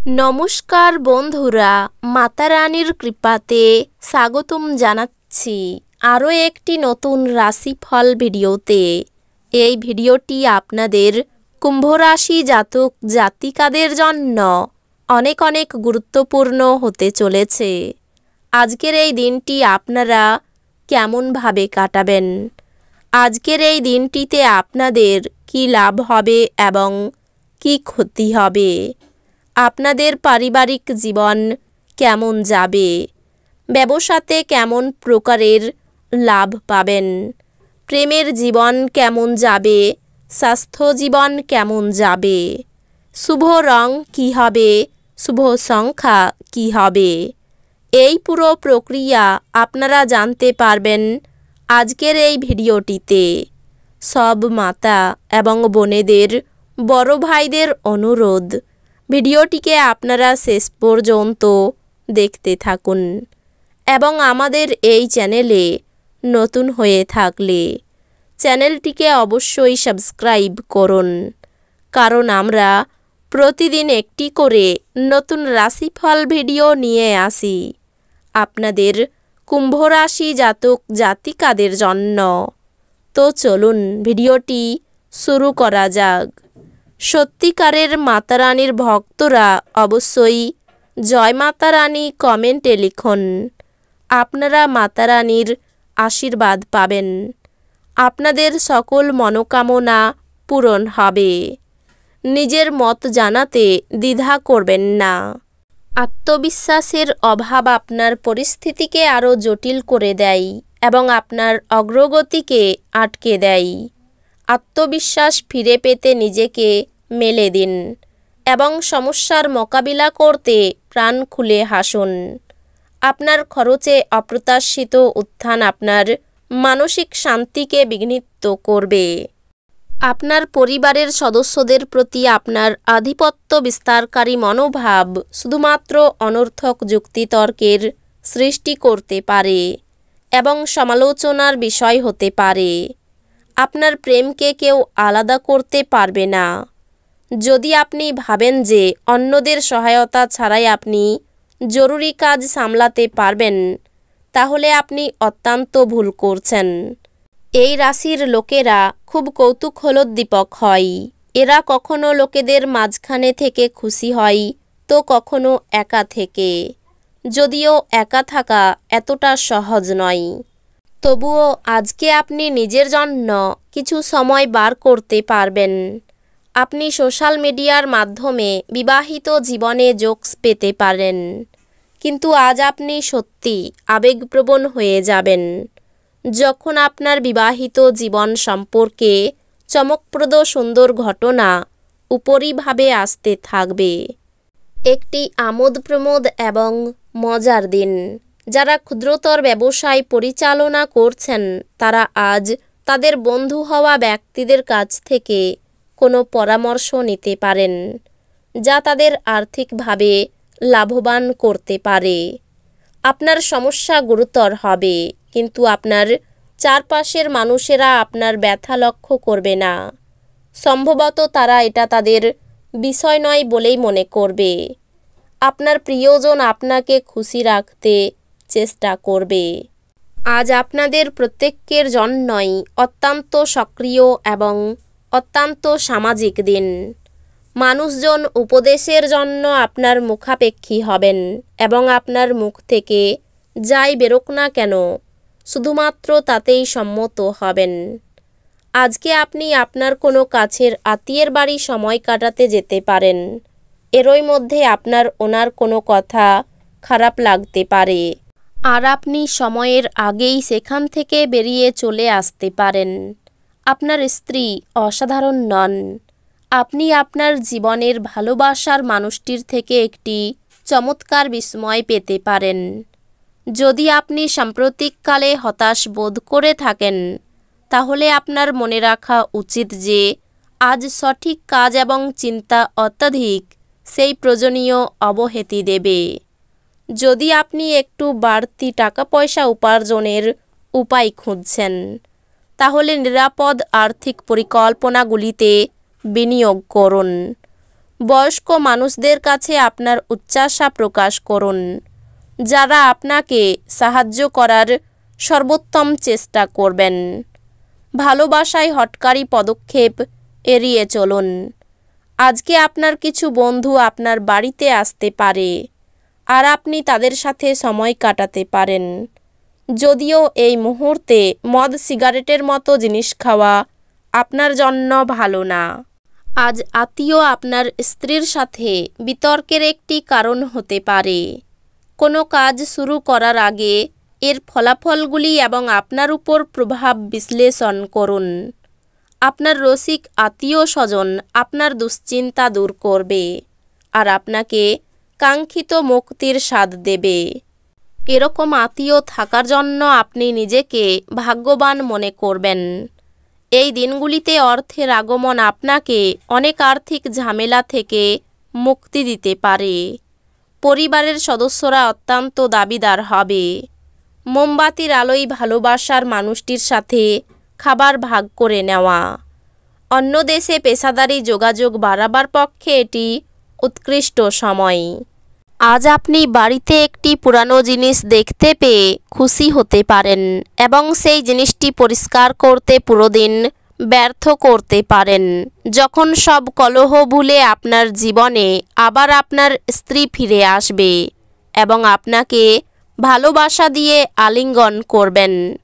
নমস্কার বন্ধুরা, মাতা রানীর কৃপাতে স্বাগতম জানাচ্ছি আরও একটি নতুন রাশিফল ভিডিওতে। এই ভিডিওটি আপনাদের কুম্ভ রাশি জাতক জাতিকাদের জন্য অনেক অনেক গুরুত্বপূর্ণ হতে চলেছে। আজকের এই দিনটি আপনারা কেমনভাবে কাটাবেন, আজকের এই দিনটিতে আপনাদের কি লাভ হবে এবং কি ক্ষতি হবে, আপনাদের পারিবারিক জীবন কেমন যাবে, ব্যবসাতে কেমন প্রকারের লাভ পাবেন, প্রেমের জীবন কেমন যাবে, স্বাস্থ্য জীবন কেমন যাবে, শুভ রং কী হবে, শুভ সংখ্যা কী হবে, এই পুরো প্রক্রিয়া আপনারা জানতে পারবেন আজকের এই ভিডিওটিতে। সব মাতা এবং বোনেদের, বড় ভাইদের অনুরোধ, ভিডিওটিকে আপনারা শেষ পর্যন্ত দেখতে থাকুন এবং আমাদের এই চ্যানেলে নতুন হয়ে থাকলে চ্যানেলটিকে অবশ্যই সাবস্ক্রাইব করুন, কারণ আমরা প্রতিদিন একটি করে নতুন রাশিফল ভিডিও নিয়ে আসি আপনাদের কুম্ভ রাশি জাতক জাতিকাদের জন্য। তো চলুন ভিডিওটি শুরু করা যাক। সত্যিকারের মাতা রানীর ভক্তরা অবশ্যই জয় মাতা রানী কমেন্টে লিখুন। আপনারা মাতা রানীর আশীর্বাদ পাবেন, আপনাদের সকল মনোকামনা পূরণ হবে। নিজের মত জানাতে দ্বিধা করবেন না। আত্মবিশ্বাসের অভাব আপনার পরিস্থিতিকে আরও জটিল করে দেয় এবং আপনার অগ্রগতিকে আটকে দেয়। আত্মবিশ্বাস ফিরে পেতে নিজেকে মেলে দিন এবং সমস্যার মোকাবিলা করতে প্রাণ খুলে হাসুন। আপনার খরচে অপ্রত্যাশিত উত্থান আপনার মানসিক শান্তিকে বিঘ্নিত করবে। আপনার পরিবারের সদস্যদের প্রতি আপনার আধিপত্য বিস্তারকারী মনোভাব শুধুমাত্র অনর্থক যুক্তিতর্কের সৃষ্টি করতে পারে এবং সমালোচনার বিষয় হতে পারে। আপনার প্রেমকে কেউ আলাদা করতে পারবে না। যদি আপনি ভাবেন যে অন্যদের সহায়তা ছাড়াই আপনি জরুরি কাজ সামলাতে পারবেন, তাহলে আপনি অত্যন্ত ভুল করছেন। এই রাশির লোকেরা খুব কৌতূহলোদ্দীপক হয়। এরা কখনো লোকেদের মাঝখানে থেকে খুশি হয়, তো কখনো একা থেকে, যদিও একা থাকা এতটা সহজ নয়। তবুও আজকে আপনি নিজের জন্য কিছু সময় বার করতে পারবেন। আপনি সোশ্যাল মিডিয়ার মাধ্যমে বিবাহিত জীবনে জোকস পেতে পারেন, কিন্তু আজ আপনি সত্যি আবেগপ্রবণ হয়ে যাবেন যখন আপনার বিবাহিত জীবন সম্পর্কে চমকপ্রদ সুন্দর ঘটনা উপরিভাবে আসতে থাকবে। একটি আমোদ প্রমোদ এবং মজার দিন। যারা ক্ষুদ্রতর ব্যবসায় পরিচালনা করছেন তারা আজ তাদের বন্ধু হওয়া ব্যক্তিদের কাছ থেকে কোনো পরামর্শ নিতে পারেন, যা তাদের আর্থিকভাবে লাভবান করতে পারে। আপনার সমস্যা গুরুতর হবে, কিন্তু আপনার চারপাশের মানুষেরা আপনার ব্যথা লক্ষ্য করবে না। সম্ভবত তারা এটা তাদের বিষয় নয় বলেই মনে করবে। আপনার প্রিয়জন আপনাকে খুশি রাখতে চেষ্টা করবে। আজ আপনাদের প্রত্যেকের জন্যই অত্যন্ত সক্রিয় এবং অত্যন্ত সামাজিক দিন। মানুষজন উপদেশের জন্য আপনার মুখাপেক্ষী হবেন এবং আপনার মুখ থেকে যাই বেরোক না কেন শুধুমাত্র তাতেই সম্মত হবেন। আজকে আপনি আপনার কোনো কাছের আত্মীয়ের বাড়ি সময় কাটাতে যেতে পারেন। এরই মধ্যে আপনার ওনার কোনো কথা খারাপ লাগতে পারে, আর আপনি সময়ের আগেই সেখান থেকে বেরিয়ে চলে আসতে পারেন। আপনার স্ত্রী অসাধারণ নন। আপনি আপনার জীবনের ভালোবাসার মানুষটির থেকে একটি চমৎকার বিস্ময় পেতে পারেন। যদি আপনি সাম্প্রতিককালে হতাশ বোধ করে থাকেন, তাহলে আপনার মনে রাখা উচিত যে আজ সঠিক কাজ এবং চিন্তা অত্যাধিক সেই প্রয়োজনীয় অবহেতি দেবে। যদি আপনি একটু বাড়তি টাকা পয়সা উপার্জনের উপায় খুঁজছেন, তাহলে নিরাপদ আর্থিক পরিকল্পনাগুলিতে বিনিয়োগ করুন। বয়স্ক মানুষদের কাছে আপনার উচ্চাশা প্রকাশ করুন, যারা আপনাকে সাহায্য করার সর্বোত্তম চেষ্টা করবেন। ভালোবাসায় হঠকারী পদক্ষেপ এড়িয়ে চলুন। আজকে আপনার কিছু বন্ধু আপনার বাড়িতে আসতে পারে, আর আপনি তাদের সাথে সময় কাটাতে পারেন। যদিও এই মুহূর্তে মদ সিগারেটের মতো জিনিস খাওয়া আপনার জন্য ভালো না। আজ আত্মীয় আপনার স্ত্রীর সাথে বিতর্কের একটি কারণ হতে পারে। কোনো কাজ শুরু করার আগে এর ফলাফলগুলি এবং আপনার উপর প্রভাব বিশ্লেষণ করুন। আপনার রসিক আত্মীয় স্বজন আপনার দুশ্চিন্তা দূর করবে আর আপনাকে কাঙ্ক্ষিত মুক্তির স্বাদ দেবে। এরকম আত্মীয় থাকার জন্য আপনি নিজেকে ভাগ্যবান মনে করবেন। এই দিনগুলিতে অর্থের আগমন আপনাকে অনেক আর্থিক ঝামেলা থেকে মুক্তি দিতে পারে। পরিবারের সদস্যরা অত্যন্ত দাবিদার হবে। মোমবাতির আলোয় ভালোবাসার মানুষটির সাথে খাবার ভাগ করে নেওয়া। অন্য দেশে পেশাদারি যোগাযোগ বাড়াবার পক্ষে এটি উৎকৃষ্ট সময়। আজ আপনি বাড়িতে একটি পুরানো জিনিস দেখতে পেয়ে খুশি হতে পারেন এবং সেই জিনিসটি পরিষ্কার করতে পুরো দিন ব্যর্থ করতে পারেন। যখন সব কলহ ভুলে আপনার জীবনে আবার আপনার স্ত্রী ফিরে আসবে এবং আপনাকে ভালোবাসা দিয়ে আলিঙ্গন করবেন,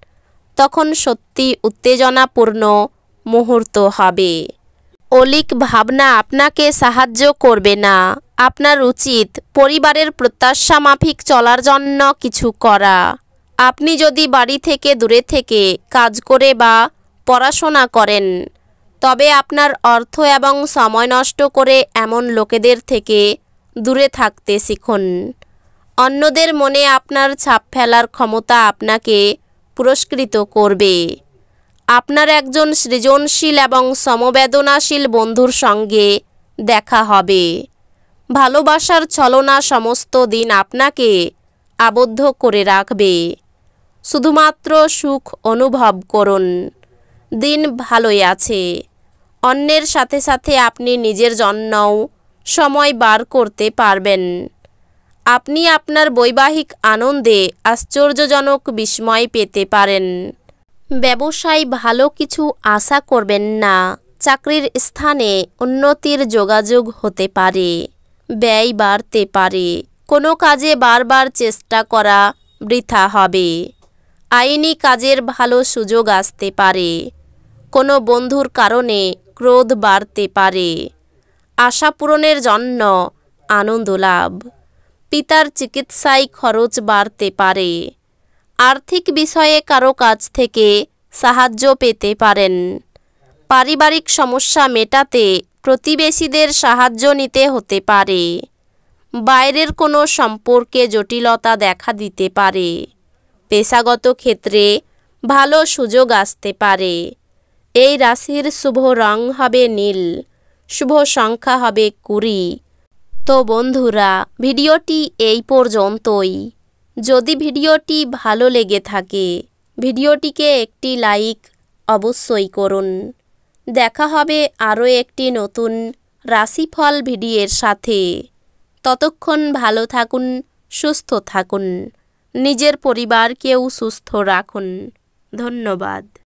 তখন সত্যি উত্তেজনাপূর্ণ মুহূর্ত হবে। অলিক ভাবনা আপনাকে সাহায্য করবে না। আপনার উচিত পরিবারের প্রত্যাশা মাফিক চলার জন্য কিছু করা। আপনি যদি বাড়ি থেকে দূরে থেকে কাজ করে বা পড়াশোনা করেন, তবে আপনার অর্থ এবং সময় নষ্ট করে এমন লোকেদের থেকে দূরে থাকতে শিখুন। অন্যদের মনে আপনার ছাপ ফেলার ক্ষমতা আপনাকে পুরস্কৃত করবে। আপনার একজন সৃজনশীল এবং সমবেদনাশীল বন্ধুর সঙ্গে দেখা হবে। ভালোবাসার ছলনা সমস্ত দিন আপনাকে আবদ্ধ করে রাখবে। শুধুমাত্র সুখ অনুভব করুন। দিন ভালোই আছে। অন্যের সাথে সাথে আপনি নিজের জন্যও সময় বার করতে পারবেন। আপনি আপনার বৈবাহিক আনন্দে আশ্চর্যজনক বিস্ময় পেতে পারেন। ব্যবসায় ভালো কিছু আশা করবেন না। চাকরির স্থানে উন্নতির যোগাযোগ হতে পারে। ব্যয় বাড়তে পারে। কোনো কাজে বারবার চেষ্টা করা বৃথা হবে। আইনি কাজের ভালো সুযোগ আসতে পারে। কোনো বন্ধুর কারণে ক্রোধ বাড়তে পারে। আশা পূরণের জন্য আনন্দ লাভ। পিতার চিকিৎসায় খরচ বাড়তে পারে। আর্থিক বিষয়ে কারো কাছ থেকে সাহায্য পেতে পারেন। পারিবারিক সমস্যা মেটাতে প্রতিবেশীদের সাহায্য নিতে হতে পারে। বাইরের কোনো সম্পর্কে জটিলতা দেখা দিতে পারে। পেশাগত ক্ষেত্রে ভালো সুযোগ আসতে পারে। এই রাশির শুভ রং হবে নীল। শুভ সংখ্যা হবে 20। তো বন্ধুরা, ভিডিওটি এই পর্যন্তই। যদি ভিডিওটি ভালো লেগে থাকে, ভিডিওটিকে একটি লাইক অবশ্যই করুন। দেখা হবে আরও একটি নতুন রাশিফল ভিডিওর সাথে। ততক্ষণ ভালো থাকুন, সুস্থ থাকুন, নিজের পরিবারকেও সুস্থ রাখুন। ধন্যবাদ।